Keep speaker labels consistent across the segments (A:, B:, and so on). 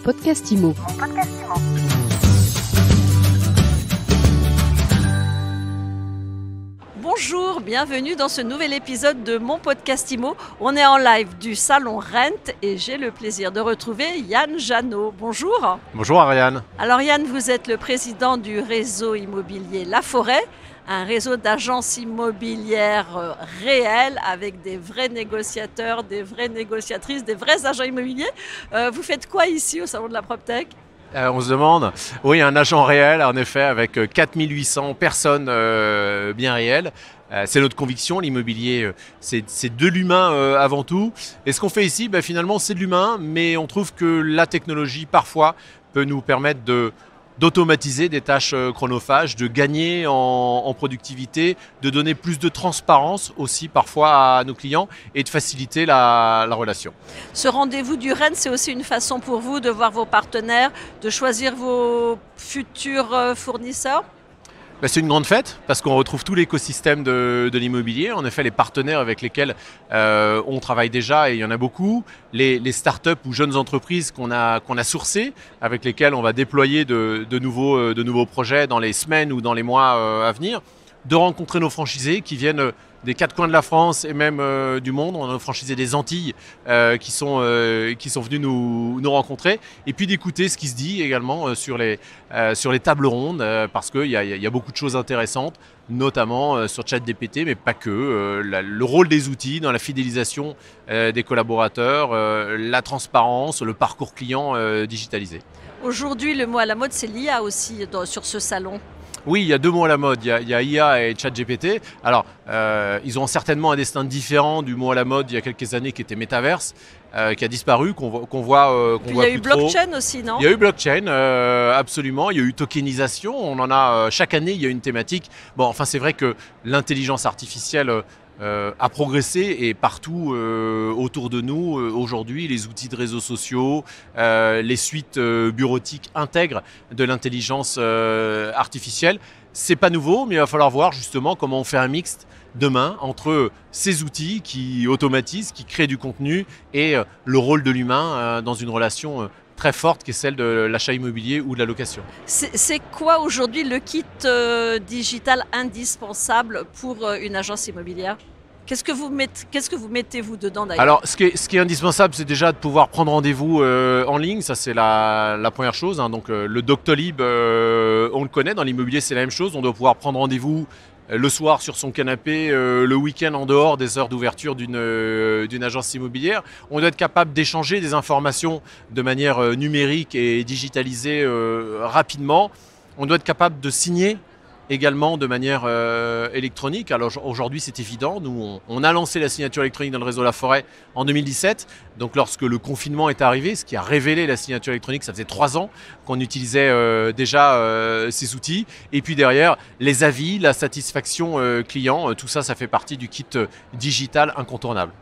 A: podcast IMO.
B: Bonjour, bienvenue dans ce nouvel épisode de mon podcast IMO. On est en live du salon Rent et j'ai le plaisir de retrouver Yann Janot. Bonjour.
C: Bonjour Ariane.
B: Alors Yann, vous êtes le président du réseau immobilier La Forêt, un réseau d'agences immobilières réelles avec des vrais négociateurs, des vraies négociatrices, des vrais agents immobiliers. Vous faites quoi ici au salon de la PropTech ?
C: On se demande, oui, un agent réel, en effet, avec 4800 personnes bien réelles. C'est notre conviction, l'immobilier, c'est de l'humain avant tout. Et ce qu'on fait ici, finalement, c'est de l'humain, mais on trouve que la technologie, parfois, peut nous permettre d'automatiser des tâches chronophages, de gagner en productivité, de donner plus de transparence aussi parfois à nos clients et de faciliter la relation.
B: Ce rendez-vous du Rennes, c'est aussi une façon pour vous de voir vos partenaires, de choisir vos futurs fournisseurs ?
C: C'est une grande fête parce qu'on retrouve tout l'écosystème de l'immobilier. En effet, les partenaires avec lesquels on travaille déjà, et il y en a beaucoup, les startups ou jeunes entreprises qu'on a sourcées, avec lesquelles on va déployer de nouveaux projets dans les semaines ou dans les mois à venir, de rencontrer nos franchisés qui viennent des quatre coins de la France et même du monde. On a nos franchisés des Antilles qui sont venus nous rencontrer, et puis d'écouter ce qui se dit également sur les tables rondes parce qu'il y a beaucoup de choses intéressantes, notamment sur ChatGPT, mais pas que. Le rôle des outils dans la fidélisation des collaborateurs, la transparence, le parcours client digitalisé.
B: Aujourd'hui, le mot à la mode, c'est l'IA aussi sur ce salon.
C: Oui, il y a deux mots à la mode, il y a IA et ChatGPT. Alors, ils ont certainement un destin différent du mot à la mode il y a quelques années qui était Metaverse, qui a disparu, qu'on voit
B: il y a eu blockchain
C: trop.
B: aussi, non ?
C: Il y a eu blockchain, absolument. Il y a eu tokenisation. On en a chaque année, il y a une thématique. C'est vrai que l'intelligence artificielle a progressé, et partout autour de nous aujourd'hui, les outils de réseaux sociaux, les suites bureautiques intègrent de l'intelligence artificielle. C'est pas nouveau, mais il va falloir voir justement comment on fait un mixte demain entre ces outils qui automatisent, qui créent du contenu, et le rôle de l'humain dans une relation très forte qui est celle de l'achat immobilier ou de la location.
B: C'est quoi aujourd'hui le kit digital indispensable pour une agence immobilière ? Qu'est-ce que vous mettez vous dedans d'ailleurs ?
C: Alors, ce qui est indispensable, c'est déjà de pouvoir prendre rendez-vous en ligne. Ça, c'est la première chose. Donc, le Doctolib, on le connaît. Dans l'immobilier, c'est la même chose. On doit pouvoir prendre rendez-vous le soir sur son canapé, le week-end en dehors des heures d'ouverture d'une agence immobilière. On doit être capable d'échanger des informations de manière numérique et digitalisée rapidement. On doit être capable de signer également de manière électronique. Alors aujourd'hui, c'est évident, nous on a lancé la signature électronique dans le réseau La Forêt en 2017. Donc lorsque le confinement est arrivé, ce qui a révélé la signature électronique, ça faisait 3 ans qu'on utilisait déjà ces outils. Et puis derrière, les avis, la satisfaction client, tout ça, ça fait partie du kit digital incontournable.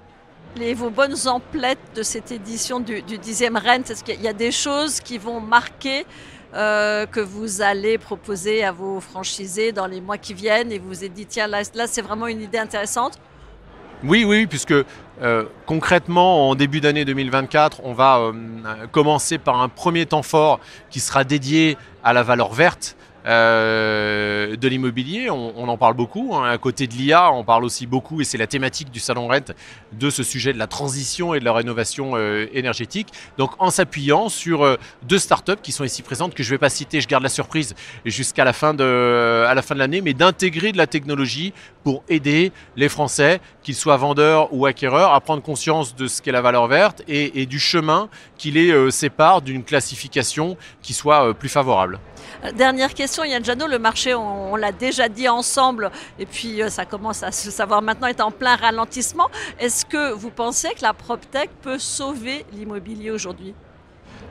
B: Vos bonnes emplettes de cette édition du 10e Rent, est-ce qu'il y a des choses qui vont marquer que vous allez proposer à vos franchisés dans les mois qui viennent, et vous vous êtes dit tiens là c'est vraiment une idée intéressante ?
C: Oui, puisque concrètement en début d'année 2024, on va commencer par un premier temps fort qui sera dédié à la valeur verte de l'immobilier. On en parle beaucoup, à côté de l'IA, on parle aussi beaucoup, et c'est la thématique du Salon Rent, de ce sujet de la transition et de la rénovation énergétique. Donc en s'appuyant sur 2 startups qui sont ici présentes, que je ne vais pas citer, je garde la surprise jusqu'à la fin de l'année, mais d'intégrer de la technologie pour aider les Français, qu'ils soient vendeurs ou acquéreurs, à prendre conscience de ce qu'est la valeur verte et du chemin qui les sépare d'une classification qui soit plus favorable.
B: Dernière question, Yann Janot, le marché, on l'a déjà dit ensemble, et puis ça commence à se savoir maintenant, est en plein ralentissement. Est-ce que vous pensez que la PropTech peut sauver l'immobilier aujourd'hui ?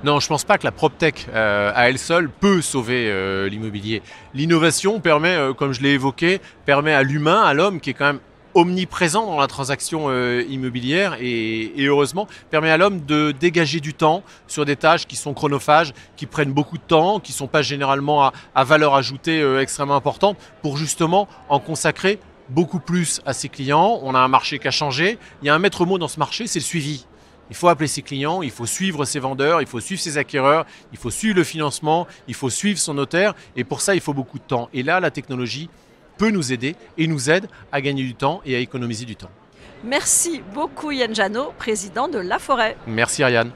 C: Non, je ne pense pas que la PropTech à elle seule peut sauver l'immobilier. L'innovation permet, comme je l'ai évoqué, permet à l'humain, à l'homme qui est quand même omniprésent dans la transaction immobilière et heureusement permet à l'homme de dégager du temps sur des tâches qui sont chronophages, qui prennent beaucoup de temps, qui ne sont pas généralement à valeur ajoutée extrêmement importante, pour justement en consacrer beaucoup plus à ses clients. On a un marché qui a changé. Il y a un maître mot dans ce marché, c'est le suivi. Il faut appeler ses clients, il faut suivre ses vendeurs, il faut suivre ses acquéreurs, il faut suivre le financement, il faut suivre son notaire. Et pour ça, il faut beaucoup de temps. Et là, la technologie peut nous aider et nous aide à gagner du temps et à économiser du temps.
B: Merci beaucoup Yann Janot, président de Laforêt.
C: Merci Ariane.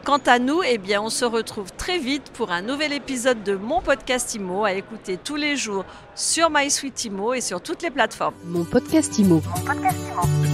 B: Quant à nous, on se retrouve très vite pour un nouvel épisode de Mon Podcast Immo à écouter tous les jours sur MySuite Immo et sur toutes les plateformes.
A: Mon Podcast Immo.
D: Mon podcast Immo.